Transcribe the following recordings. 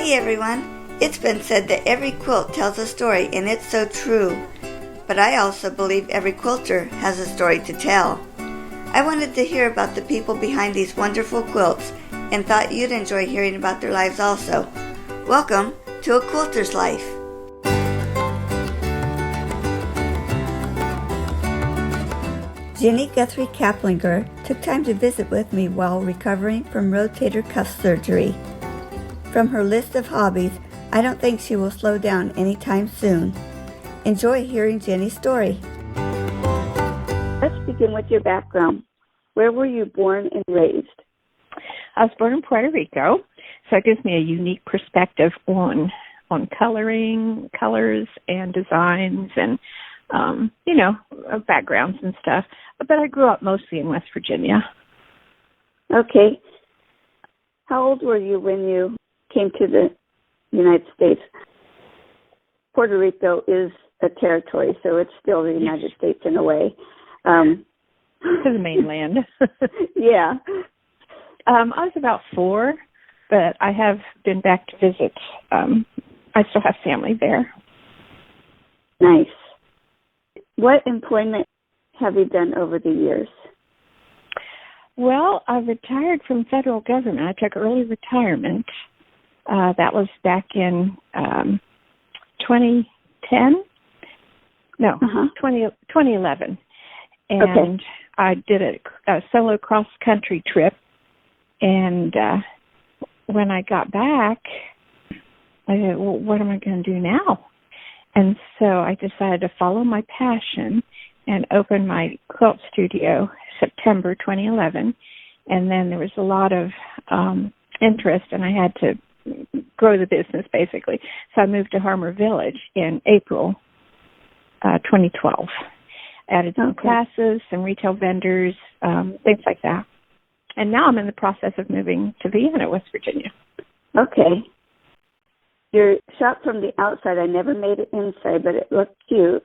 Hey everyone! It's been said that every quilt tells a story, and it's so true. But I also believe every quilter has a story to tell. I wanted to hear about the people behind these wonderful quilts and thought you'd enjoy hearing about their lives also. Welcome to A Quilter's Life. Ginny Guthrie Caplinger took time to visit with me while recovering from rotator cuff surgery. From her list of hobbies, I don't think she will slow down anytime soon. Enjoy hearing Jenny's story. Let's begin with your background. Where were you born and raised? I was born in Puerto Rico, so it gives me a unique perspective on coloring, colors, and designs, and backgrounds and stuff. But I grew up mostly in West Virginia. Okay. How old were you when you came to the United States? Puerto Rico is a territory, so it's still the United States in a way. To the mainland. Yeah. I was about 4, but I have been back to visit. I still have family there. Nice. What employment have you done over the years? Well, I retired from federal government. I took early retirement. That was back in 2010? No, 2011. And okay. I did a solo cross-country trip. And when I got back, I said, well, what am I going to do now? And so I decided to follow my passion and open my quilt studio September 2011. And then there was a lot of interest, and I had to grow the business, basically. So I moved to Harmer Village in April 2012. Added some classes, some retail vendors, things like that. And now I'm in the process of moving to Vienna, West Virginia. Okay. Your shop from the outside, I never made it inside, but it looked cute.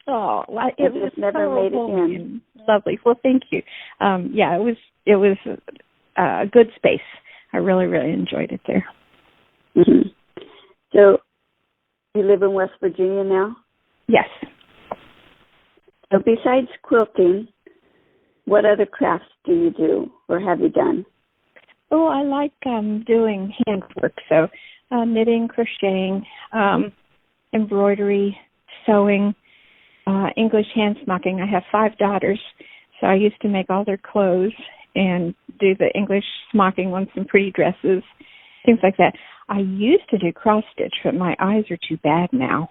Oh, well, it was never so made it in. Lovely. Well, thank you. It was a good space. I really, really enjoyed it there. Mm-hmm. So, you live in West Virginia now? Yes. So, besides quilting, what other crafts do you do or have you done? Oh, I like doing handwork, so knitting, crocheting, embroidery, sewing, English hand smocking. I have 5 daughters, so I used to make all their clothes and do the English smocking on some pretty dresses, things like that. I used to do cross-stitch, but my eyes are too bad now.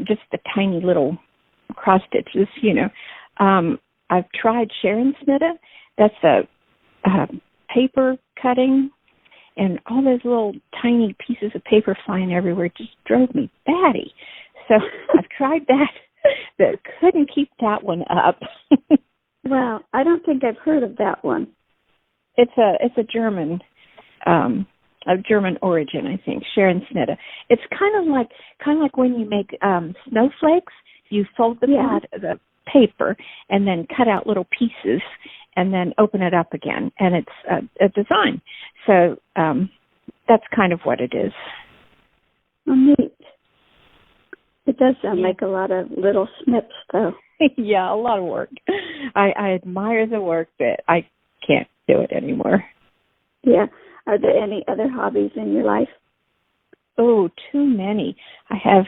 Just the tiny little cross-stitches, I've tried Sharon Snitta. That's a paper cutting, and all those little tiny pieces of paper flying everywhere just drove me batty. So I've tried that, but couldn't keep that one up. Well, I don't think I've heard of that one. It's a German, of German origin, I think. Sharon Snitta. It's kind of like when you make snowflakes. You fold the paper and then cut out little pieces and then open it up again, and it's a design. So that's kind of what it is. Oh, neat. It does sound like a lot of little snips, though. Yeah, a lot of work. I admire the work, but I can't do it anymore. Yeah. Are there any other hobbies in your life? Oh, too many. I have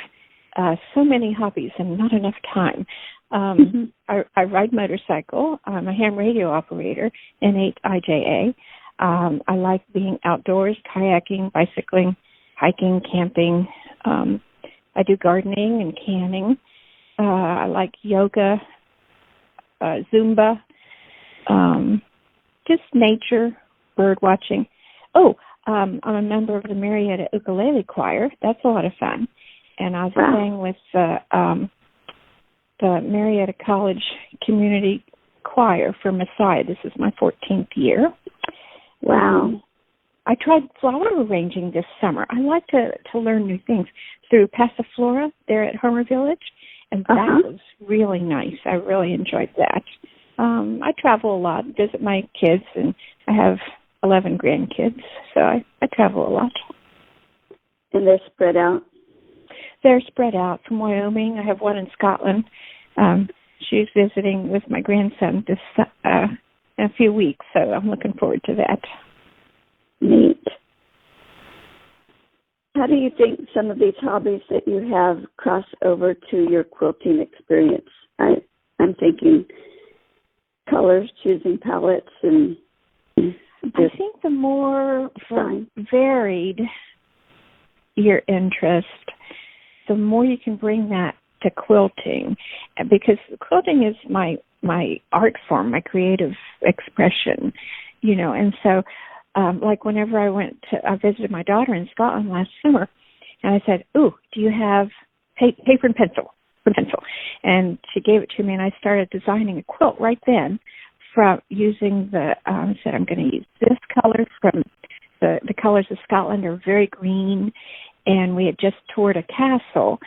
so many hobbies and not enough time. I ride motorcycle. I'm a ham radio operator in 8IJA. I like being outdoors, kayaking, bicycling, hiking, camping. I do gardening and canning. I like yoga, Zumba, just nature, bird watching. Oh, I'm a member of the Marietta Ukulele Choir. That's a lot of fun. And I was playing with the Marietta College Community Choir for Messiah. This is my 14th year. Wow. I tried flower arranging this summer. I like to learn new things through Passiflora there at Harmer Village, and that was really nice. I really enjoyed that. I travel a lot, visit my kids, and I have 11 grandkids, so I travel a lot. And they're spread out? They're spread out from Wyoming. I have one in Scotland. She's visiting with my grandson in a few weeks, so I'm looking forward to that. Neat. How do you think some of these hobbies that you have cross over to your quilting experience? I'm thinking colors, choosing palettes, and I think the more varied your interest, the more you can bring that to quilting, because quilting is my art form, my creative expression, and so like whenever I visited my daughter in Scotland last summer, and I said, "Ooh, do you have paper and pencil?" And she gave it to me, and I started designing a quilt right then from using I said, I'm going to use this color from the colors of Scotland are very green, and we had just toured a castle.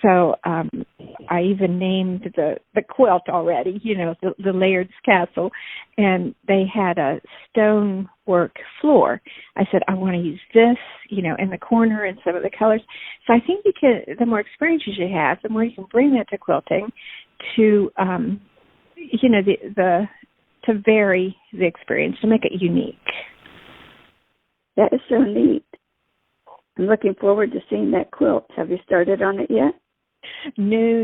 So I even named the quilt already, the Laird's Castle, and they had a stonework floor. I said, I want to use this, in the corner and some of the colors. So I think the more experiences you have, the more you can bring that to quilting to, to vary the experience, to make it unique. That is so neat. I'm looking forward to seeing that quilt. Have you started on it yet? No.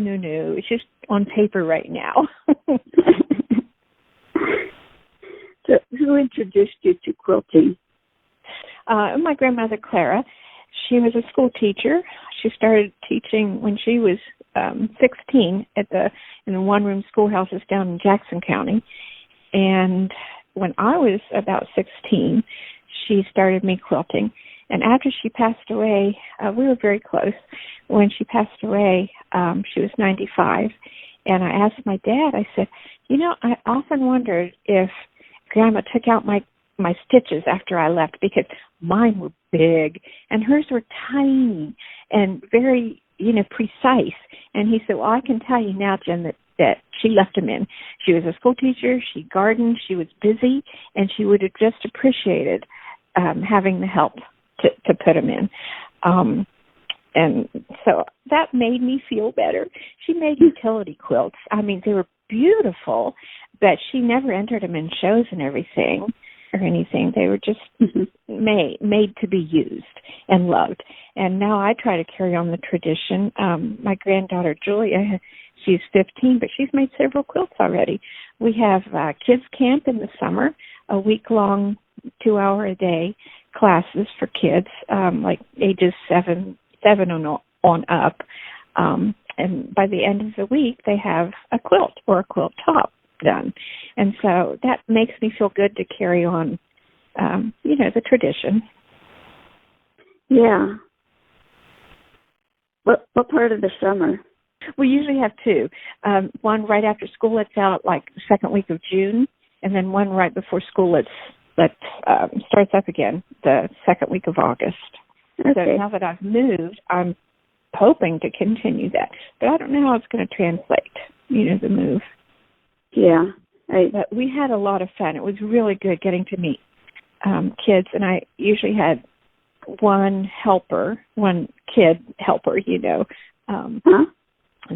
It's just on paper right now. So who introduced you to quilting? My grandmother, Clara. She was a school teacher. She started teaching when she was 16 in the one-room schoolhouses down in Jackson County. And when I was about 16, she started me quilting. And after she passed away, we were very close. When she passed away, she was 95. And I asked my dad, I said, I often wondered if Grandma took out my stitches after I left, because mine were big and hers were tiny and very, precise. And he said, well, I can tell you now, Jen, that she left them in. She was a school teacher, she gardened, she was busy, and she would have just appreciated having the help to put them in. And so that made me feel better. She made utility quilts. I mean, they were beautiful, but she never entered them in shows and everything or anything. They were just made to be used and loved. And now I try to carry on the tradition. My granddaughter, Julia, she's 15, but she's made several quilts already. We have kids camp in the summer, a week-long, 2-hour-a-day classes for kids, like ages seven on up. And by the end of the week, they have a quilt or a quilt top done. And so that makes me feel good to carry on, the tradition. Yeah. What part of the summer? We usually have two. One right after school lets out, like the second week of June, and then one right before school starts up again, the second week of August. Okay. So now that I've moved, I'm hoping to continue that. But I don't know how it's going to translate, the move. Yeah. But we had a lot of fun. It was really good getting to meet kids, and I usually had one kid helper,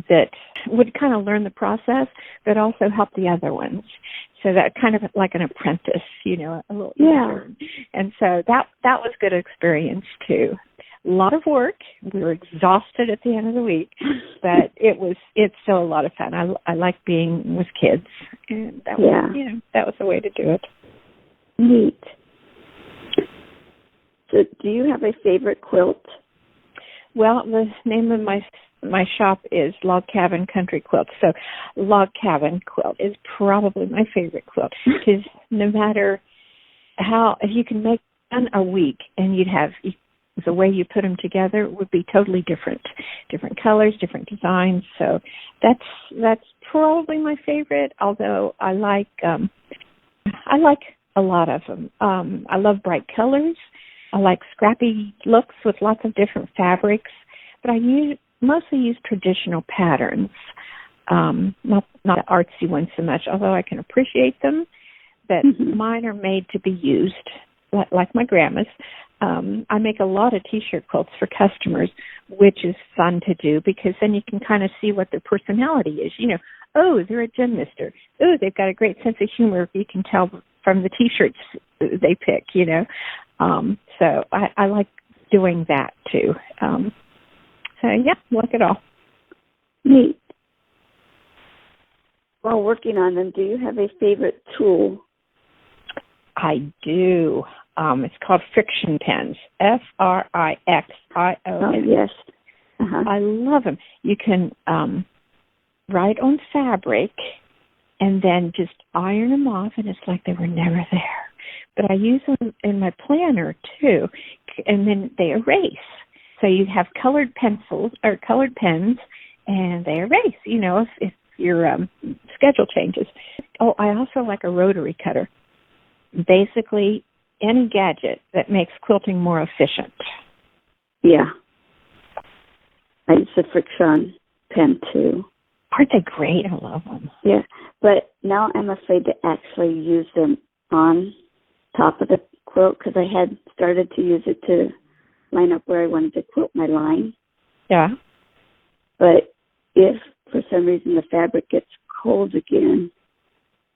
that would kind of learn the process, but also help the other ones. So that kind of like an apprentice, a little intern. And so that was good experience too. A lot of work. We were exhausted at the end of the week, but it's still a lot of fun. I like being with kids, and that was the way to do it. Neat. So do you have a favorite quilt? Well, the name of my shop is Log Cabin Country Quilt. So Log Cabin Quilt is probably my favorite quilt, because no matter if you can make one a week, and you'd have the way you put them together would be totally different colors, different designs. So that's probably my favorite, although I like a lot of them. I love bright colors. I like scrappy looks with lots of different fabrics, but I mostly use traditional patterns, not the artsy ones so much, although I can appreciate them. But mine are made to be used, like my grandma's. I make a lot of T-shirt quilts for customers, which is fun to do because then you can kind of see what their personality is. Oh, they're a gym mister. Oh, they've got a great sense of humor. You can tell from the T-shirts they pick, So I like doing that too. So, yeah, like it all. Neat. While working on them, do you have a favorite tool? I do. It's called friction pens, Frixio. Oh, yes. Uh-huh. I love them. You can write on fabric and then just iron them off, and it's like they were never there. But I use them in my planner, too, and then they erase. So you have colored pencils or colored pens, and they erase, if your schedule changes. Oh, I also like a rotary cutter. Basically, any gadget that makes quilting more efficient. Yeah. I use the friction pen, too. Aren't they great? I love them. Yeah, but now I'm afraid to actually use them on top of the quilt because I had started to use it to line up where I wanted to quilt my line. Yeah. But if for some reason the fabric gets cold again,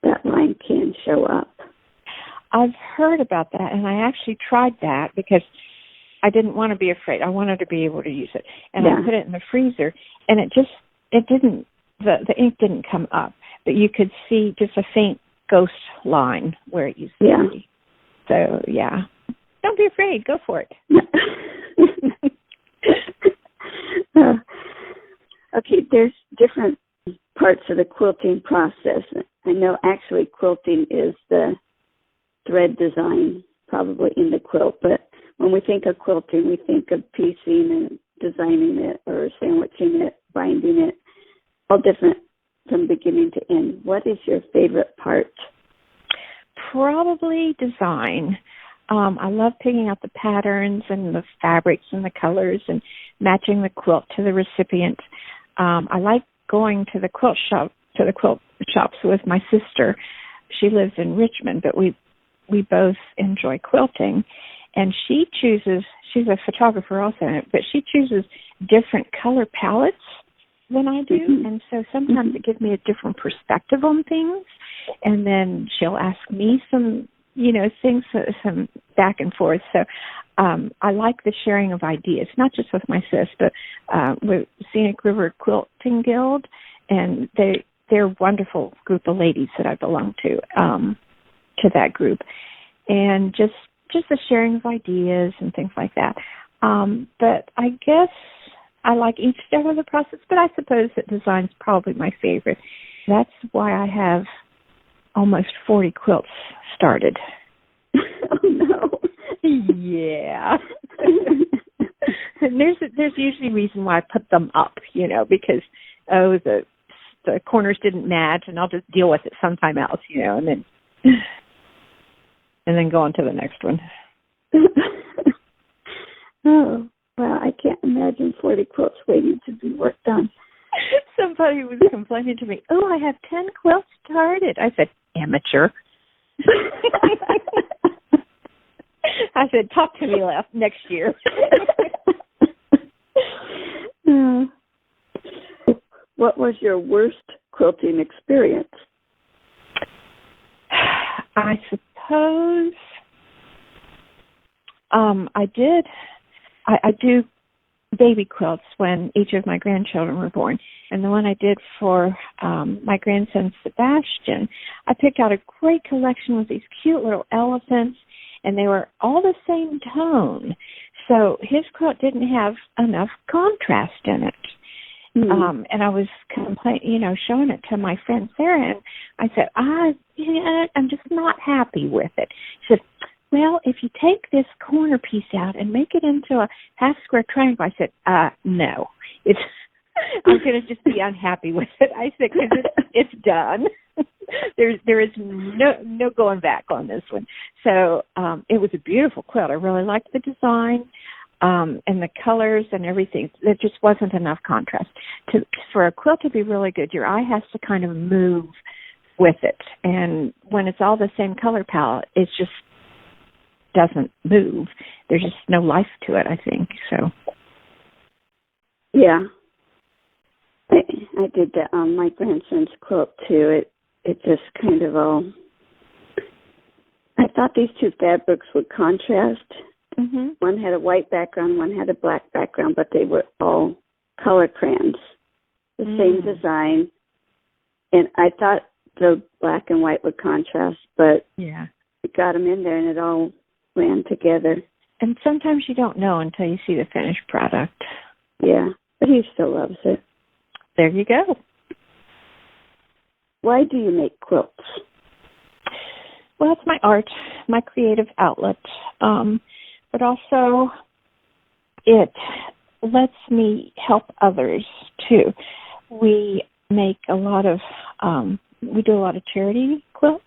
that line can show up. I've heard about that, and I actually tried that because I didn't want to be afraid. I wanted to be able to use it. And I put it in the freezer, and the ink didn't come up, but you could see just a faint ghost line where it used to be. So, yeah. Don't be afraid. Go for it. Okay, there's different parts of the quilting process. I know actually quilting is the thread design probably in the quilt, but when we think of quilting, we think of piecing and designing it or sandwiching it, binding it, all different from beginning to end. What is your favorite part? Probably design. I love picking out the patterns and the fabrics and the colors and matching the quilt to the recipient. I like going to the quilt shops with my sister. She lives in Richmond, but we both enjoy quilting. And she's a photographer also, but she chooses different color palettes than I do. Mm-hmm. And so sometimes it gives me a different perspective on things. And then she'll ask me some, things, some back and forth. So I like the sharing of ideas, not just with my sis, but with Scenic River Quilting Guild. And they're a wonderful group of ladies that I belong to that group. And just the sharing of ideas and things like that. But I guess I like each step of the process, but I suppose that design's probably my favorite. That's why I have almost 40 quilts started. Oh, no. Yeah. And there's usually a reason why I put them up, because, the corners didn't match, and I'll just deal with it sometime else, and then go on to the next one. Oh, well, I can't imagine 40 quilts waiting to be worked on. Somebody was complaining to me, oh, I have 10 quilts started. I said, amateur. I said, talk to me next year. What was your worst quilting experience? I suppose I do baby quilts when each of my grandchildren were born. And the one I did for my grandson, Sebastian, I picked out a great collection with these cute little elephants, and they were all the same tone. So his quilt didn't have enough contrast in it. Mm-hmm. And I was showing it to my friend Sarah, and I said, I'm just not happy with it. She said, well, if you take this corner piece out and make it into a half square triangle, I said, no, I'm going to just be unhappy with it. I said, because it's done. There is no going back on this one. So it was a beautiful quilt. I really liked the design. And the colors and everything. There just wasn't enough contrast. For a quilt to be really good, your eye has to kind of move with it. And when it's all the same color palette, it just doesn't move. There's just no life to it, I think. So. Yeah. I did that on my grandson's quilt too. It just kind of all. I thought these two fabrics would contrast. Mm-hmm. One had a white background, one had a black background, but they were all color crayons, the same design. And I thought the black and white would contrast, but yeah, we got them in there and it all ran together. And sometimes you don't know until you see the finished product. Yeah, but he still loves it. There you go. Why do you make quilts? Well, it's my art, my creative outlet, but also it lets me help others too. We make a lot of, we do a lot of charity quilts.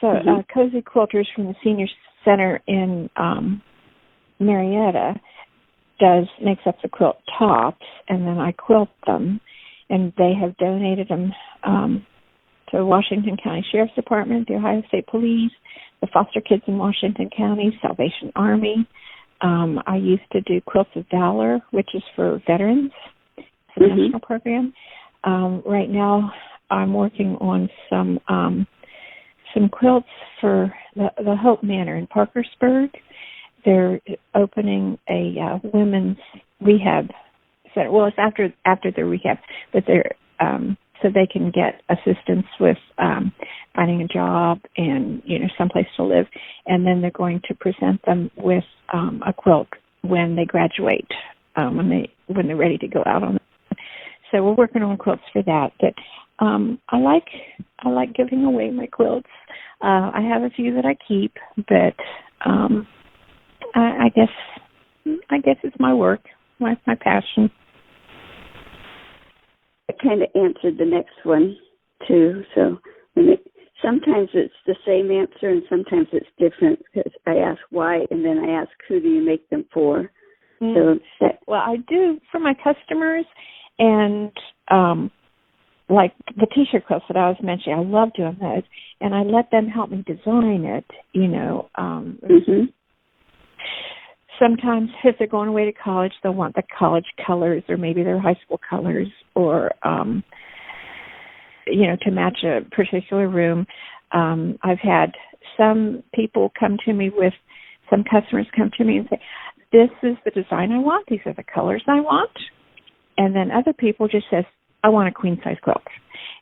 So Cozy Quilters from the Senior Center in Marietta makes up the quilt tops, and then I quilt them, and they have donated them to Washington County Sheriff's Department, the Ohio State Police, the Foster Kids in Washington County, Salvation Army. I used to do Quilts of Valor, which is for veterans. It's a national program. Right now, I'm working on some quilts for the Hope Manor in Parkersburg. They're opening a women's rehab center. Well, it's after their rehab, but they're so they can get assistance with finding a job and someplace to live, and then they're going to present them with a quilt when they graduate, when they're ready to go out on it. So we're working on quilts for that. But I like giving away my quilts. I have a few that I keep, but I guess it's my work, my passion. It kind of answered the next one too. So sometimes it's the same answer and sometimes it's different, because I ask why and then I ask who do you make them for. So well, I do for my customers, and like the T-shirt quilts that I was mentioning, I love doing those, and I let them help me design it. Sometimes if they're going away to college, they'll want the college colors or maybe their high school colors, or, to match a particular room. I've had some customers come to me and say, this is the design I want, these are the colors I want. And then other people just says, I want a queen size quilt.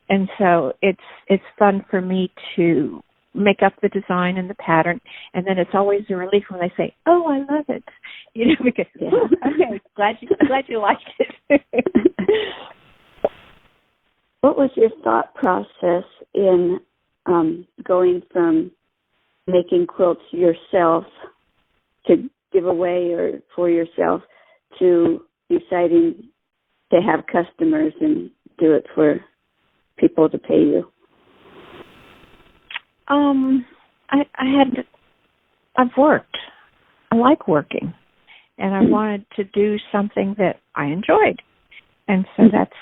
And so it's fun for me to make up the design and the pattern, and then it's always a relief when they say, "Oh, I love it," because okay, glad you liked it. What was your thought process in going from making quilts yourself to give away or for yourself to deciding to have customers and do it for people to pay you? I've worked. I like working, and I wanted to do something that I enjoyed, and so that's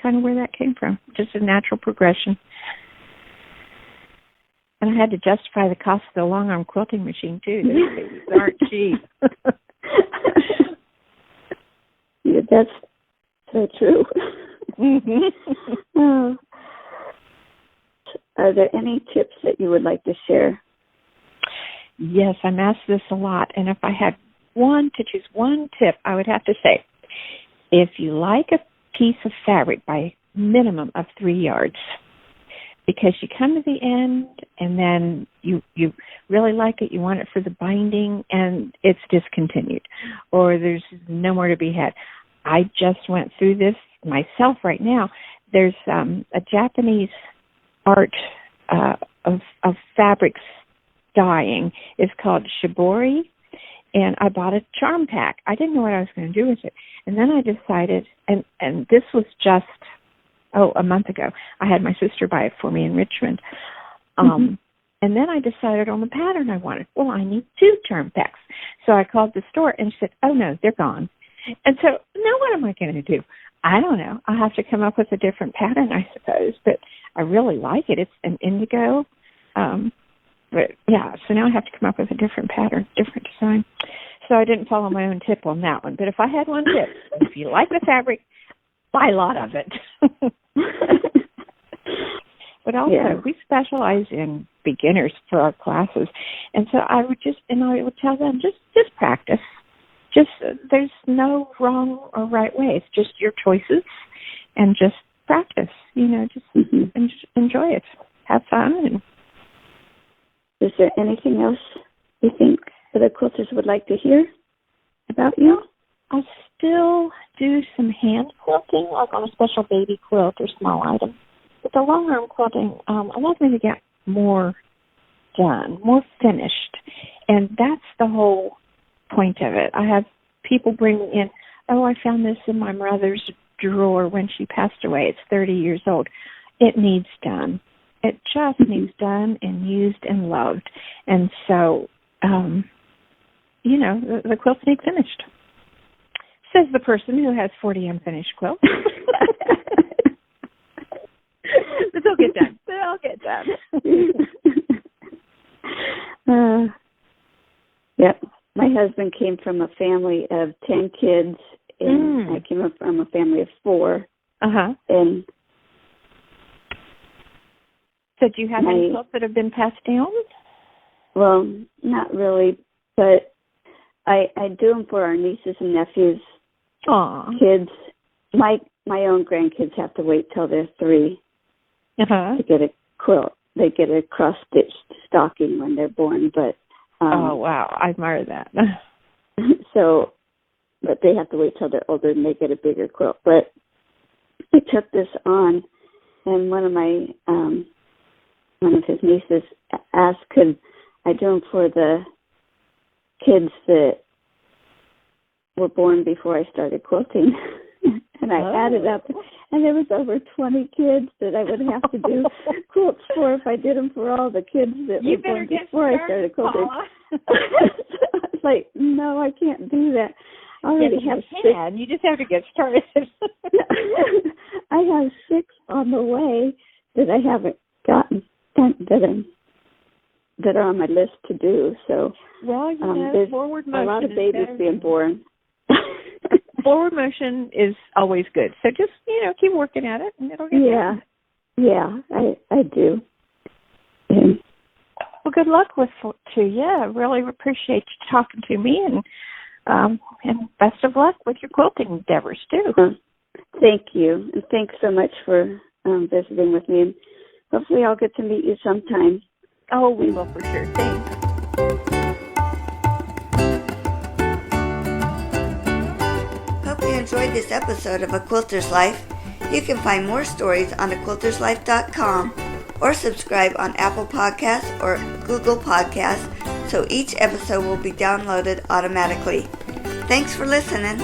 kind of where that came from. Just a natural progression. And I had to justify the cost of the long arm quilting machine too. These aren't cheap. Yeah, that's so true. Are there any tips that you would like to share? Yes, I'm asked this a lot, and if I had to choose one tip, I would have to say, if you like a piece of fabric by minimum of 3 yards, because you come to the end and then you really like it, you want it for the binding, and it's discontinued, or there's no more to be had. I just went through this myself right now. There's a Japanese art of fabrics dyeing. It's called shibori, and I bought a charm pack. I didn't know what I was going to do with it, and then I decided, and this was just a month ago. I had my sister buy it for me in Richmond, and then I decided on the pattern I wanted. Well, I need 2 charm packs, so I called the store and said, "Oh no, they're gone." And so now what am I going to do? I don't know. I'll have to come up with a different pattern, I suppose, but I really like it. It's an indigo But yeah, so now I have to come up with a different pattern, different design. So I didn't follow my own tip on that one. But if I had one tip, if you like the fabric, buy a lot of it. But also, we specialize in beginners for our classes. And so I would tell them, just practice. There's no wrong or right way. It's just your choices and just practice, just enjoy it. Have fun. Is there anything else you think the quilters would like to hear about you? I still do some hand quilting, like on a special baby quilt or small item. But the long arm quilting, I love me to get more done, more finished. And that's the whole point of it. I have people bring in, I found this in my mother's drawer when she passed away. It's 30 years old. It needs done. It just needs done and used and loved. And so, the quilts need finished. Says the person who has 40 unfinished quilts. But they'll get done. They'll get done. Yep. My husband came from a family of 10 kids, and I came up from a family of 4. And so do you have any quilts that have been passed down? Well, not really, but I do them for our nieces and nephews. Aww. Kids. My own grandkids have to wait till they're 3 to get a quilt. They get a cross-stitched stocking when they're born, but oh, wow. I admire that. But they have to wait till they're older and they get a bigger quilt. But I took this on, and one of his nieces asked, could I do them for the kids that were born before I started quilting? And I added up, and there was over 20 kids that I would have to do quilts for if I did them for all the kids that were born before I started quilting. So I was like, no, I can't do that. I already have 6. You just have to get started. I have 6 on the way that I haven't gotten that are on my list to do. So, there's forward motion. A lot of babies being born. Forward motion is always good. So just, keep working at it and it'll get done. Yeah, I do. Yeah. Well, good luck to you. I really appreciate you talking to me, and best of luck with your quilting endeavors, too. Thank you. And thanks so much for visiting with me. And hopefully I'll get to meet you sometime. Oh, we will for sure. Thanks. Hope you enjoyed this episode of A Quilter's Life. You can find more stories on aquilterslife.com or subscribe on Apple Podcasts or Google Podcasts so each episode will be downloaded automatically. Thanks for listening.